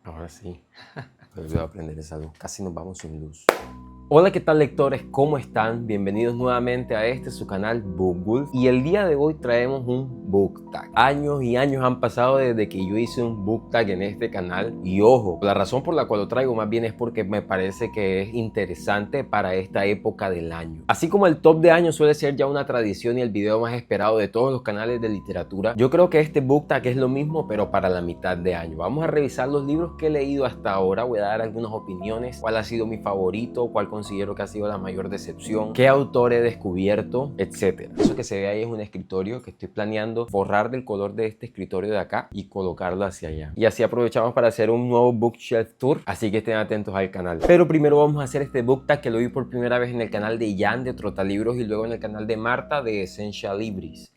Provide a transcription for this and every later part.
Ahora sí, voy a aprender esa luz. Casi nos vamos sin luz. Hola, ¿qué tal, lectores? ¿Cómo están? Bienvenidos nuevamente a su canal BookWolf. Y el día de hoy traemos un book tag. Años y años han pasado desde que yo hice un book tag en este canal. Y ojo, la razón por la cual lo traigo más bien es porque me parece que es interesante para esta época del año. Así como el top de año suele ser ya una tradición y el video más esperado de todos los canales de literatura, yo creo que este book tag es lo mismo, pero para la mitad de año. Vamos a revisar los libros que he leído hasta ahora. Voy a dar algunas opiniones, cuál ha sido mi favorito, cuál considero que ha sido la mayor decepción, qué autor he descubierto, etcétera. Eso que se ve ahí es un escritorio que estoy planeando borrar del color de este escritorio de acá y colocarlo hacia allá. Y así aprovechamos para hacer un nuevo bookshelf tour, así que estén atentos al canal. Pero primero vamos a hacer este book tag que lo vi por primera vez en el canal de Jan de Trotalibros y luego en el canal de Marta de Essential Libris.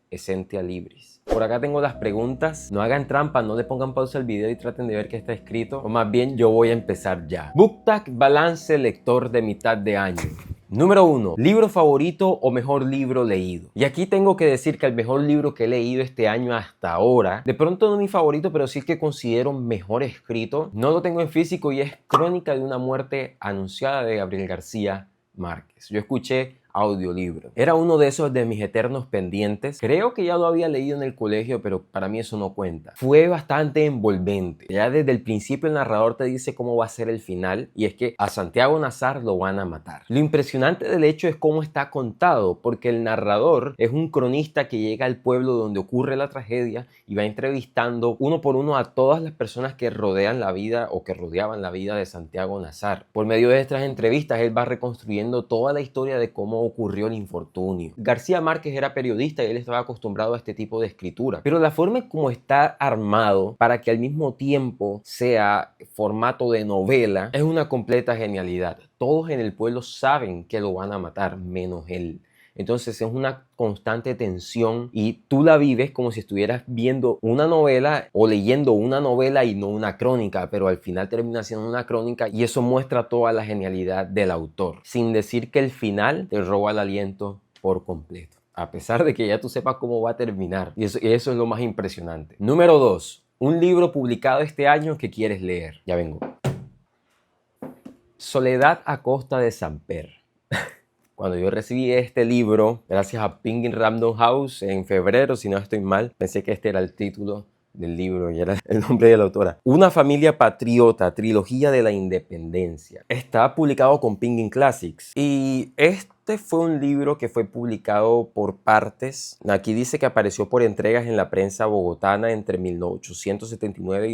Essentia Libris. Por acá tengo las preguntas. No hagan trampa, no le pongan pausa al video y traten de ver qué está escrito. O más bien, yo voy a empezar ya. Book tag balance lector de mitad de año. Número 1. Libro favorito o mejor libro leído. Y aquí tengo que decir que el mejor libro que he leído este año hasta ahora, de pronto no mi favorito, pero sí el que considero mejor escrito, no lo tengo en físico y es Crónica de una muerte anunciada de Gabriel García Márquez. Yo escuché audiolibro. Era uno de esos de mis eternos pendientes. Creo que ya lo había leído en el colegio, pero para mí eso no cuenta. Fue bastante envolvente. Ya desde el principio el narrador te dice cómo va a ser el final y es que a Santiago Nazar lo van a matar. Lo impresionante del hecho es cómo está contado, porque el narrador es un cronista que llega al pueblo donde ocurre la tragedia y va entrevistando uno por uno a todas las personas que rodean la vida o que rodeaban la vida de Santiago Nazar. Por medio de estas entrevistas él va reconstruyendo toda la historia de cómo ocurrió el infortunio. García Márquez era periodista y él estaba acostumbrado a este tipo de escritura, pero la forma en cómo está armado para que al mismo tiempo sea formato de novela es una completa genialidad. Todos en el pueblo saben que lo van a matar, menos él. Entonces es una constante tensión y tú la vives como si estuvieras viendo una novela o leyendo una novela y no una crónica, pero al final termina siendo una crónica y eso muestra toda la genialidad del autor, sin decir que el final te roba el aliento por completo, a pesar de que ya tú sepas cómo va a terminar. Y eso es lo más impresionante. Número 2. Un libro publicado este año que quieres leer. Ya vengo. Soledad a costa de Samper. Cuando yo recibí este libro, gracias a Penguin Random House, en febrero, si no estoy mal, pensé que este era el título del libro y era el nombre de la autora. Una familia patriota, trilogía de la independencia. Está publicado con Penguin Classics y este fue un libro que fue publicado por partes. Aquí dice que apareció por entregas en la prensa bogotana entre 1879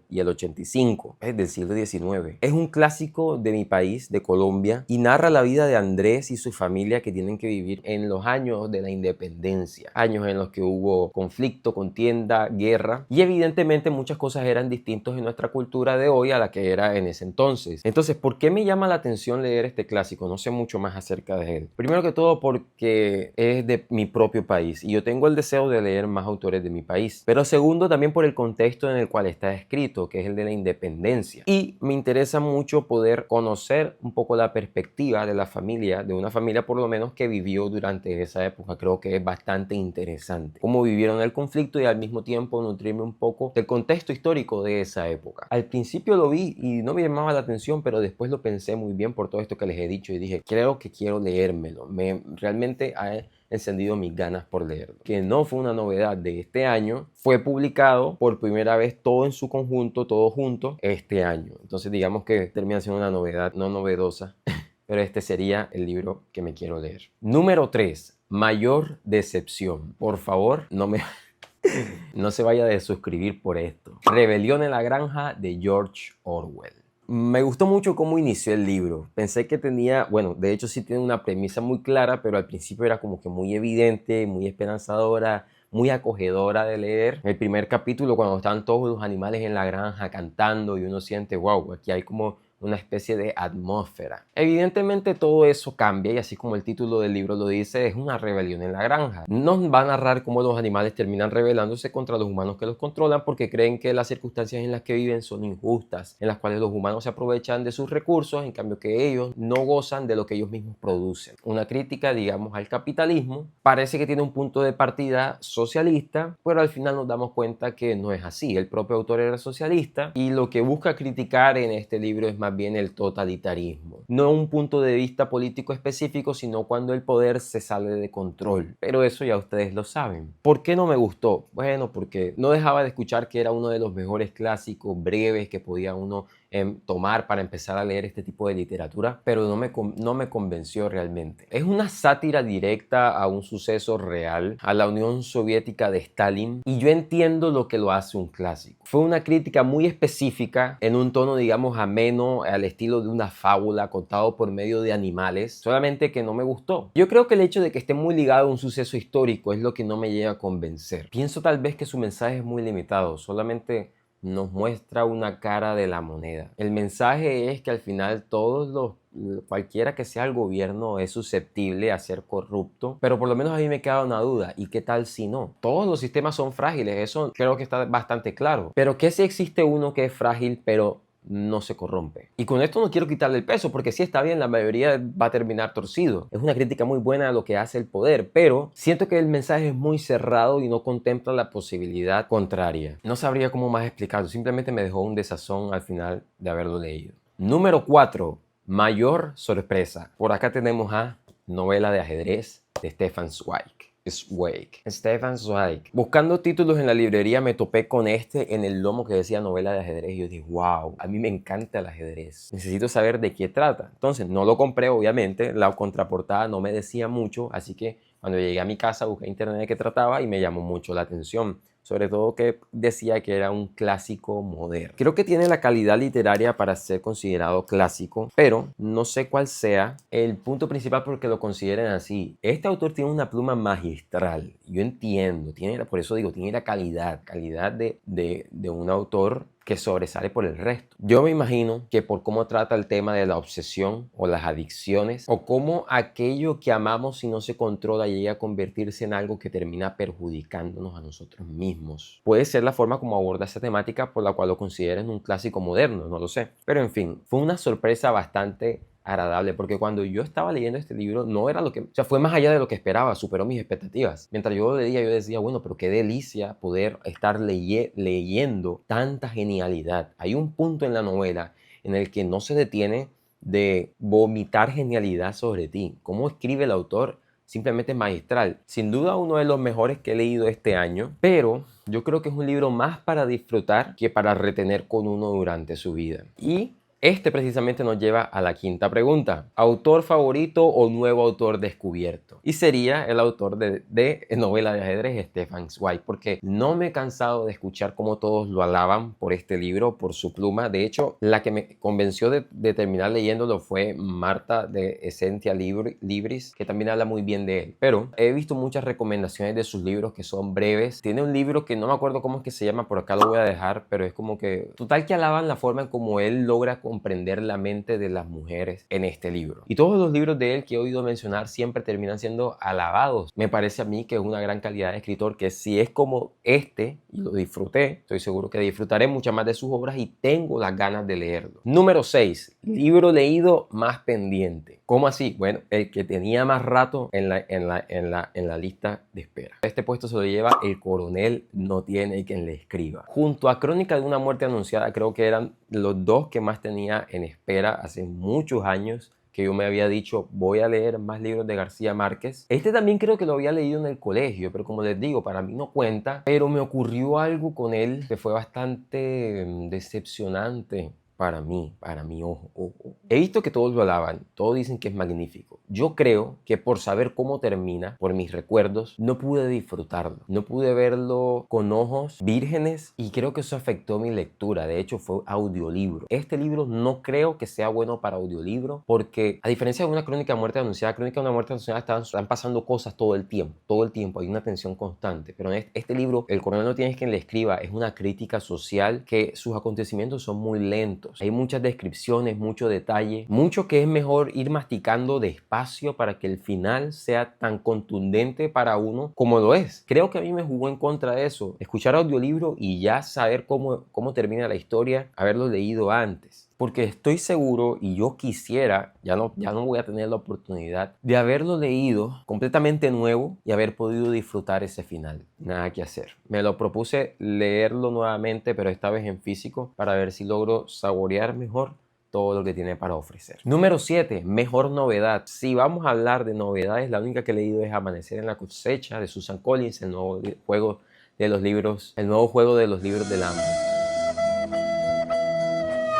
y el 85, es del siglo XIX. Es un clásico de mi país, de Colombia, y narra la vida de Andrés y su familia que tienen que vivir en los años de la independencia, años en los que hubo conflicto, contienda, guerra, y evidentemente muchas cosas eran distintas en nuestra cultura de hoy a la que era en ese entonces. Entonces, ¿por qué me llama la atención leer este clásico? No sé mucho más acerca de él. Primero que todo porque es de mi propio país y yo tengo el deseo de leer más autores de mi país. Pero segundo, también por el contexto en el cual está escrito, que es el de la independencia. Y me interesa mucho poder conocer un poco la perspectiva de la familia, de una familia por lo menos que vivió durante esa época. Creo que es bastante interesante cómo vivieron el conflicto y al mismo tiempo nutrirme un poco del contexto histórico de esa época. Al principio lo vi y no me llamaba la atención, pero después lo pensé muy bien por todo esto que les he dicho y dije, creo que quiero leérmelo. Realmente ha encendido mis ganas por leerlo. Que no fue una novedad de este año, fue publicado por primera vez todo en su conjunto, todo junto, este año. Entonces digamos que termina siendo una novedad no novedosa, pero este sería el libro que me quiero leer. Número 3. Mayor decepción. Por favor, no se vaya a desuscribir por esto. Rebelión en la granja de George Orwell. Me gustó mucho cómo inició el libro. Pensé que tenía, bueno, de hecho sí tiene una premisa muy clara, pero al principio era como que muy evidente, muy esperanzadora, muy acogedora de leer. El primer capítulo, cuando están todos los animales en la granja cantando y uno siente, wow, aquí hay como una especie de atmósfera. Evidentemente todo eso cambia y así como el título del libro lo dice, es una rebelión en la granja. Nos va a narrar cómo los animales terminan rebelándose contra los humanos que los controlan porque creen que las circunstancias en las que viven son injustas, en las cuales los humanos se aprovechan de sus recursos, en cambio que ellos no gozan de lo que ellos mismos producen. Una crítica, digamos, al capitalismo. Parece que tiene un punto de partida socialista, pero al final nos damos cuenta que no es así. El propio autor era socialista y lo que busca criticar en este libro es más bien el totalitarismo. No un punto de vista político específico, sino cuando el poder se sale de control. Pero eso ya ustedes lo saben. ¿Por qué no me gustó? Bueno, porque no dejaba de escuchar que era uno de los mejores clásicos breves que podía uno tomar para empezar a leer este tipo de literatura, pero no me convenció realmente. Es una sátira directa a un suceso real, a la Unión Soviética de Stalin, y yo entiendo lo que lo hace un clásico. Fue una crítica muy específica, en un tono, digamos, ameno, al estilo de una fábula contado por medio de animales, solamente que no me gustó. Yo creo que el hecho de que esté muy ligado a un suceso histórico es lo que no me llega a convencer. Pienso tal vez que su mensaje es muy limitado, solamente nos muestra una cara de la moneda. El mensaje es que al final cualquiera que sea el gobierno es susceptible a ser corrupto, pero por lo menos a mí me queda una duda, ¿y qué tal si no? Todos los sistemas son frágiles, eso creo que está bastante claro, pero ¿qué si existe uno que es frágil pero no se corrompe? Y con esto no quiero quitarle el peso, porque sí está bien, la mayoría va a terminar torcido. Es una crítica muy buena a lo que hace el poder, pero siento que el mensaje es muy cerrado y no contempla la posibilidad contraria. No sabría cómo más explicarlo, simplemente me dejó un desazón al final de haberlo leído. Número 4. Mayor sorpresa. Por acá tenemos a Novela de ajedrez de Stefan Zweig. Stefan Zweig. Buscando títulos en la librería me topé con este en el lomo que decía Novela de ajedrez y yo dije, wow, a mí me encanta el ajedrez. Necesito saber de qué trata. Entonces no lo compré, obviamente. La contraportada no me decía mucho, así que cuando llegué a mi casa busqué en internet de qué trataba y me llamó mucho la atención. Sobre todo que decía que era un clásico moderno. Creo que tiene la calidad literaria para ser considerado clásico, pero no sé cuál sea el punto principal porque lo consideren así. Este autor tiene una pluma magistral. Yo entiendo, por eso digo, tiene la calidad de un autor que sobresale por el resto. Yo me imagino que por cómo trata el tema de la obsesión o las adicciones, o cómo aquello que amamos si no se controla llega a convertirse en algo que termina perjudicándonos a nosotros mismos. Puede ser la forma como aborda esa temática por la cual lo consideren un clásico moderno, no lo sé. Pero en fin, fue una sorpresa bastante agradable, porque cuando yo estaba leyendo este libro no era fue más allá de lo que esperaba, superó mis expectativas. Mientras yo lo leía, yo decía, bueno, pero qué delicia poder estar leyendo tanta genialidad. Hay un punto en la novela en el que no se detiene de vomitar genialidad sobre ti. Cómo escribe el autor, simplemente magistral. Sin duda uno de los mejores que he leído este año, pero yo creo que es un libro más para disfrutar que para retener con uno durante su vida. Y este precisamente nos lleva a la quinta pregunta. ¿Autor favorito o nuevo autor descubierto? Y sería el autor de Novela de ajedrez, Stefan Zweig, porque no me he cansado de escuchar cómo todos lo alaban por este libro, por su pluma. De hecho, la que me convenció de terminar leyéndolo fue Marta de Essentia Libris, que también habla muy bien de él. Pero he visto muchas recomendaciones de sus libros que son breves. Tiene un libro que no me acuerdo cómo es que se llama, por acá lo voy a dejar, pero es como que total que alaban la forma en cómo él logra comprender la mente de las mujeres en este libro. Y todos los libros de él que he oído mencionar siempre terminan siendo alabados. Me parece a mí que es una gran calidad de escritor, que si es como este, y lo disfruté, estoy seguro que disfrutaré muchas más de sus obras y tengo las ganas de leerlo. Número 6. Libro leído más pendiente. ¿Cómo así? Bueno, el que tenía más rato en la lista de espera. Este puesto se lo lleva El coronel no tiene quien le escriba. Junto a Crónica de una muerte anunciada, creo que eran los dos que más tenía en espera hace muchos años, que yo me había dicho, voy a leer más libros de García Márquez. Este también creo que lo había leído en el colegio, pero como les digo, para mí no cuenta. Pero me ocurrió algo con él que fue bastante decepcionante. Para mí, ojo. He visto que todos lo alaban, todos dicen que es magnífico. Yo creo que por saber cómo termina, por mis recuerdos, no pude disfrutarlo. No pude verlo con ojos vírgenes y creo que eso afectó mi lectura. De hecho, fue audiolibro. Este libro no creo que sea bueno para audiolibro porque, a diferencia de una Crónica de muerte anunciada, Crónica de una muerte anunciada están pasando cosas todo el tiempo. Hay una tensión constante. Pero en este libro, El coronel no tiene quien le escriba, es una crítica social que sus acontecimientos son muy lentos. textos. Hay muchas descripciones, mucho detalle, mucho que es mejor ir masticando despacio para que el final sea tan contundente para uno como lo es. Creo que a mí me jugó en contra de eso. Escuchar audiolibro y ya saber cómo termina la historia, haberlo leído antes. Porque estoy seguro y yo quisiera, ya no voy a tener la oportunidad de haberlo leído completamente nuevo y haber podido disfrutar ese final. Nada que hacer. Me lo propuse leerlo nuevamente, pero esta vez en físico, para ver si logro saborear mejor todo lo que tiene para ofrecer. Número 7, mejor novedad. Si vamos a hablar de novedades, la única que he leído es Amanecer en la cosecha de Susan Collins, el nuevo juego de los libros del hambre.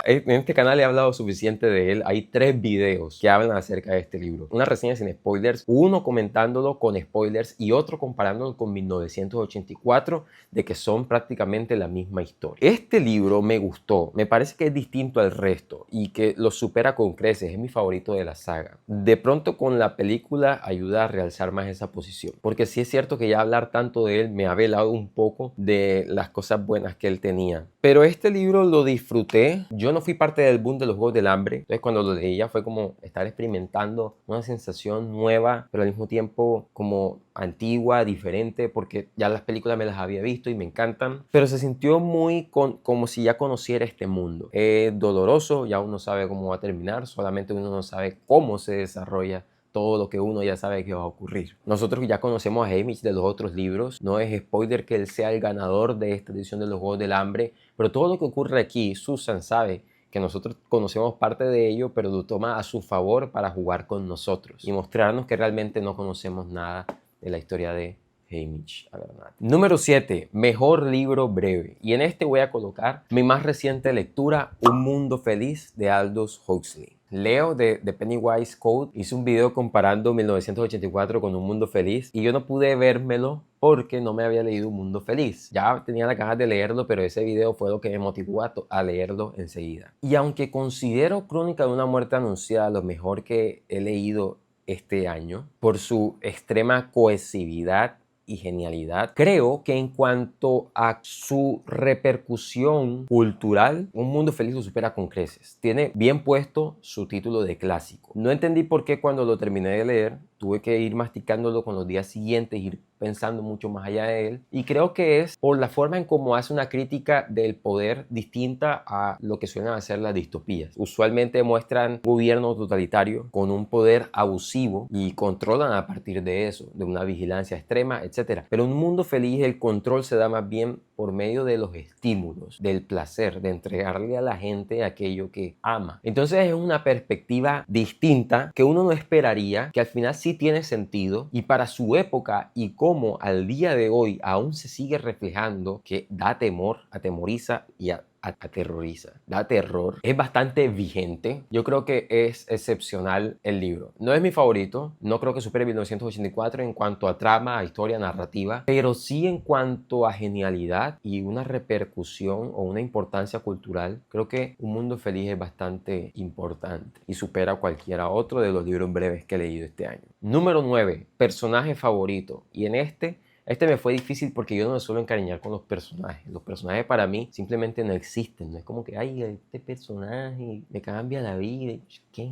En este canal he hablado suficiente de él. Hay 3 videos que hablan acerca de este libro. Una reseña sin spoilers, uno comentándolo con spoilers y otro comparándolo con 1984, de que son prácticamente la misma historia. Este libro me gustó, me parece que es distinto al resto y que lo supera con creces, es mi favorito de la saga. De pronto con la película ayuda a realzar más esa posición, porque sí es cierto que ya hablar tanto de él me ha velado un poco de las cosas buenas que él tenía. Pero este libro lo disfruté. Yo no fui parte del boom de los Juegos del Hambre, entonces cuando lo leía fue como estar experimentando una sensación nueva, pero al mismo tiempo como antigua, diferente, porque ya las películas me las había visto y me encantan, pero se sintió muy como si ya conociera este mundo. Es doloroso, ya uno sabe cómo va a terminar, solamente uno no sabe cómo se desarrolla todo lo que uno ya sabe que va a ocurrir. Nosotros ya conocemos a Haymitch de los otros libros, no es spoiler que él sea el ganador de esta edición de los Juegos del Hambre, pero todo lo que ocurre aquí, Susan sabe que nosotros conocemos parte de ello, pero lo toma a su favor para jugar con nosotros y mostrarnos que realmente no conocemos nada de la historia de Haymitch. Número 7, mejor libro breve. Y en este voy a colocar mi más reciente lectura, Un Mundo Feliz, de Aldous Huxley. Leo de Pennywise Code hizo un video comparando 1984 con Un Mundo Feliz y yo no pude vérmelo porque no me había leído Un Mundo Feliz. Ya tenía las ganas de leerlo, pero ese video fue lo que me motivó a leerlo enseguida. Y aunque considero Crónica de una muerte anunciada lo mejor que he leído este año, por su extrema cohesividad y genialidad, creo que en cuanto a su repercusión cultural, Un Mundo Feliz lo supera con creces. Tiene bien puesto su título de clásico. No entendí por qué cuando lo terminé de leer tuve que ir masticándolo con los días siguientes, ir pensando mucho más allá de él, y creo que es por la forma en cómo hace una crítica del poder distinta a lo que suelen hacer las distopías. Usualmente muestran un gobierno totalitario con un poder abusivo y controlan a partir de eso, de una vigilancia extrema, etc. Pero en Un Mundo Feliz el control se da más bien por medio de los estímulos, del placer, de entregarle a la gente aquello que ama. Entonces es una perspectiva distinta que uno no esperaría, que al final sí tiene sentido, y para su época y cómo al día de hoy aún se sigue reflejando, que da temor, atemoriza y aterroriza, da terror, es bastante vigente. Yo creo que es excepcional el libro. No es mi favorito, no creo que supere 1984 en cuanto a trama, a historia, narrativa, pero sí en cuanto a genialidad y una repercusión o una importancia cultural. Creo que Un Mundo Feliz es bastante importante y supera cualquiera otro de los libros breves que he leído este año. Número 9, personaje favorito. Y en este me fue difícil porque yo no me suelo encariñar con los personajes. Los personajes para mí simplemente no existen. No es como que, ay, este personaje me cambia la vida. ¿Qué?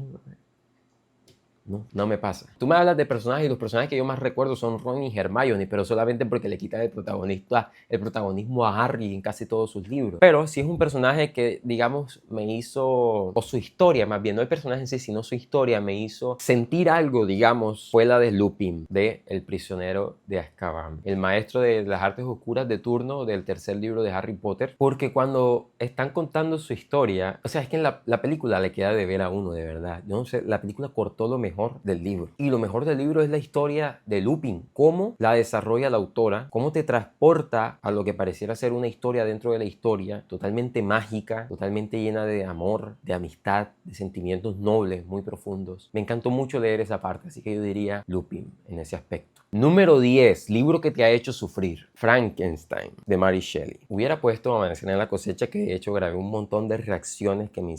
No me pasa. Tú me hablas de personajes y los personajes que yo más recuerdo son Ron y Hermione, pero solamente porque le quitan el protagonismo a Harry en casi todos sus libros. Pero si es un personaje que, digamos, me hizo, o su historia más bien, no el personaje en sí, sino su historia me hizo sentir algo, digamos, fue la de Lupin, de El prisionero de Azkaban, el maestro de las artes oscuras de turno del tercer libro de Harry Potter, porque cuando están contando su historia, o sea, es que en la película le queda de ver a uno, de verdad. Yo no sé, la película cortó lo mejor del libro. Y lo mejor del libro es la historia de Lupin, cómo la desarrolla la autora, cómo te transporta a lo que pareciera ser una historia dentro de la historia, totalmente mágica, totalmente llena de amor, de amistad, de sentimientos nobles, muy profundos. Me encantó mucho leer esa parte, así que yo diría Lupin en ese aspecto. Número 10, libro que te ha hecho sufrir. Frankenstein, de Mary Shelley. Hubiera puesto Amanecer en la cosecha, que de hecho grabé un montón de reacciones que me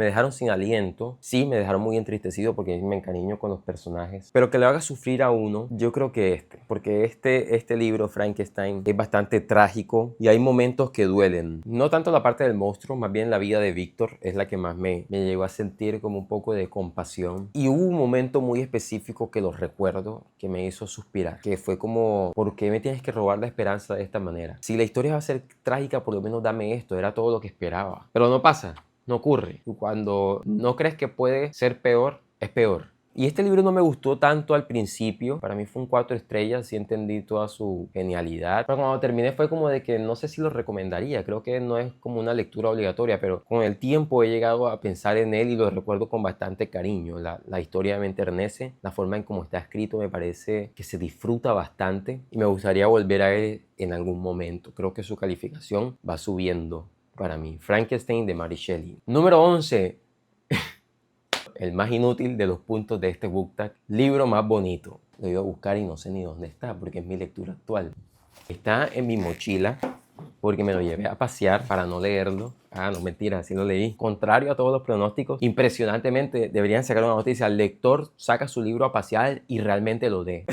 dejaron sin aliento. Sí, me dejaron muy entristecido porque me encariño con los personajes. Pero que le haga sufrir a uno, yo creo que porque este libro, Frankenstein, es bastante trágico y hay momentos que duelen. No tanto la parte del monstruo, más bien la vida de Víctor es la que más me llegó a sentir como un poco de compasión. Y hubo un momento muy específico que lo recuerdo, que me hizo suspirar, que fue como, ¿por qué me tienes que robar la esperanza de esta manera? Si la historia va a ser trágica, por lo menos dame esto, era todo lo que esperaba. Pero no pasa, no ocurre. Cuando no crees que puede ser peor, es peor. Y este libro no me gustó tanto al principio. Para mí fue un 4 estrellas, sí entendí toda su genialidad. Pero cuando terminé fue como de que no sé si lo recomendaría. Creo que no es como una lectura obligatoria, pero con el tiempo he llegado a pensar en él y lo recuerdo con bastante cariño. La historia me enternece, la forma en cómo está escrito me parece que se disfruta bastante y me gustaría volver a él en algún momento. Creo que su calificación va subiendo para mí. Frankenstein, de Mary Shelley. Número 11. El más inútil de los puntos de este book tag. Libro más bonito. Lo iba a buscar y no sé ni dónde está porque es mi lectura actual. Está en mi mochila porque me lo llevé a pasear para no leerlo. Ah, no, mentira, así lo leí. Contrario a todos los pronósticos, impresionantemente deberían sacar una noticia. El lector saca su libro a pasear y realmente lo lee.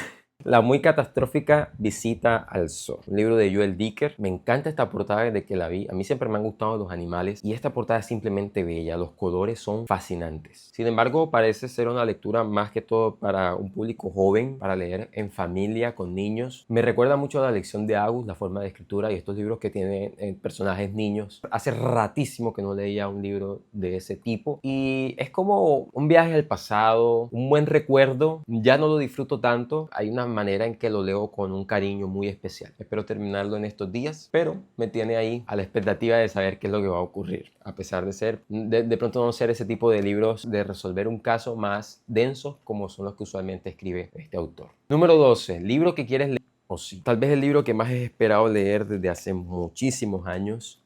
La muy catastrófica visita al zoo, un libro de Joel Dicker. Me encanta esta portada desde que la vi. A mí siempre me han gustado los animales y esta portada es simplemente bella. Los colores son fascinantes. Sin embargo, parece ser una lectura más que todo para un público joven, para leer en familia, con niños. Me recuerda mucho a la lección de August, la forma de escritura y estos libros que tienen personajes niños. Hace ratísimo que no leía un libro de ese tipo y es como un viaje al pasado, un buen recuerdo. Ya no lo disfruto tanto. Hay una manera en que lo leo con un cariño muy especial. Espero terminarlo en estos días, pero me tiene ahí a la expectativa de saber qué es lo que va a ocurrir, a pesar de ser, de pronto no ser ese tipo de libros de resolver un caso más denso como son los que usualmente escribe este autor. Número 12, libro que quieres leer o sí. Tal vez el libro que más he esperado leer desde hace muchísimos años.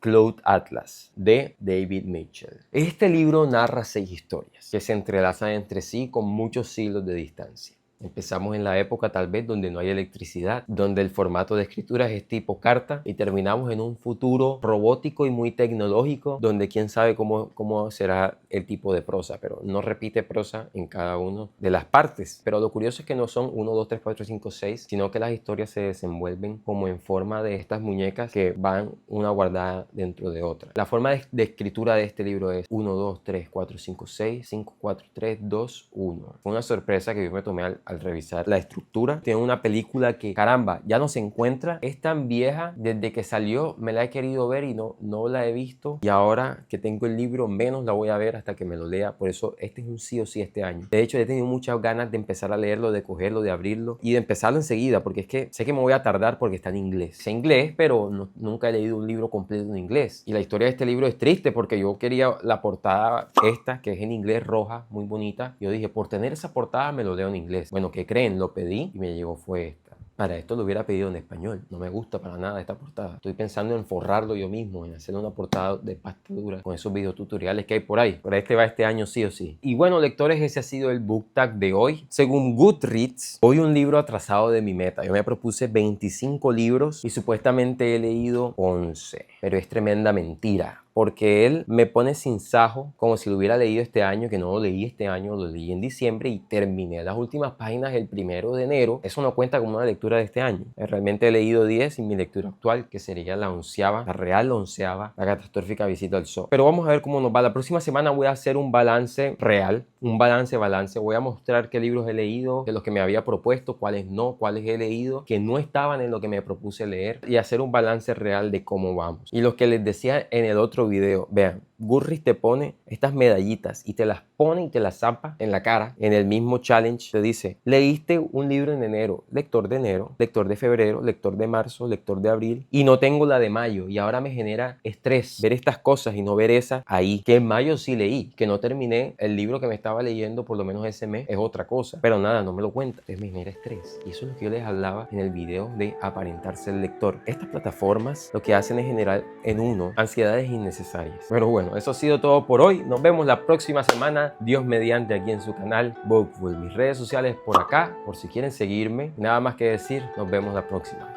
Cloud Atlas, de David Mitchell. Este libro narra 6 historias que se entrelazan entre sí con muchos siglos de distancia. Empezamos en la época tal vez donde no hay electricidad, donde el formato de escritura es tipo carta y terminamos en un futuro robótico y muy tecnológico donde quién sabe cómo será el tipo de prosa, pero no repite prosa en cada una de las partes. Pero lo curioso es que no son 1, 2, 3, 4, 5, 6, sino que las historias se desenvuelven como en forma de estas muñecas que van una guardada dentro de otra. La forma de escritura de este libro es 1, 2, 3, 4, 5, 6, 5, 4, 3, 2, 1. Fue una sorpresa que yo me tomé al revisar la estructura. Tiene una película que, caramba, ya no se encuentra. Es tan vieja, desde que salió me la he querido ver y no la he visto. Y ahora que tengo el libro, menos la voy a ver hasta que me lo lea. Por eso este es un sí o sí este año. De hecho, he tenido muchas ganas de empezar a leerlo, de cogerlo, de abrirlo y de empezarlo enseguida, porque es que sé que me voy a tardar porque está en inglés. Sé inglés, pero nunca he leído un libro completo en inglés. Y la historia de este libro es triste porque yo quería la portada esta, que es en inglés, roja, muy bonita. Yo dije, por tener esa portada me lo leo en inglés. Bueno, ¿qué creen? Lo pedí y me llegó fue esta. Para esto lo hubiera pedido en español. No me gusta para nada esta portada. Estoy pensando en forrarlo yo mismo, en hacer una portada de pasta dura con esos videotutoriales que hay por ahí. Pero este va este año sí o sí. Y bueno, lectores, ese ha sido el book tag de hoy. Según Goodreads, voy un libro atrasado de mi meta. Yo me propuse 25 libros y supuestamente he leído 11. Pero es tremenda mentira. Porque él me pone sin sajo, como si lo hubiera leído este año, que no lo leí este año, lo leí en diciembre y terminé las últimas páginas el 1 de enero. Eso no cuenta como una lectura de este año. Realmente he leído 10 y mi lectura actual, que sería la onceava, la real onceava, la catastrófica visita al zoo. Pero vamos a ver cómo nos va. La próxima semana voy a hacer un balance real, un balance. Voy a mostrar qué libros he leído, de los que me había propuesto, cuáles no, cuáles he leído, que no estaban en lo que me propuse leer y hacer un balance real de cómo vamos. Y lo que les decía en el otro video, vean, Goodreads te pone estas medallitas y te las pone y te las zampa en la cara. En el mismo challenge te dice, leíste un libro en enero, lector de febrero, lector de marzo, lector de abril y no tengo la de mayo y ahora me genera estrés ver estas cosas y no ver esa ahí, que en mayo sí leí, que no terminé el libro que me estaba leyendo por lo menos ese mes, es otra cosa, pero nada, no me lo cuenta, entonces me genera estrés y eso es lo que yo les hablaba en el video de aparentar ser lector. Estas plataformas lo que hacen es generar en uno ansiedades innecesarias, pero bueno, bueno, eso ha sido todo por hoy. Nos vemos la próxima semana, Dios mediante, aquí en su canal Bookful. Mis redes sociales por acá, por si quieren seguirme. Nada más que decir, nos vemos la próxima.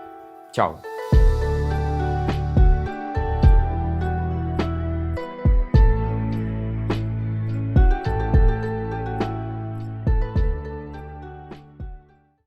Chao.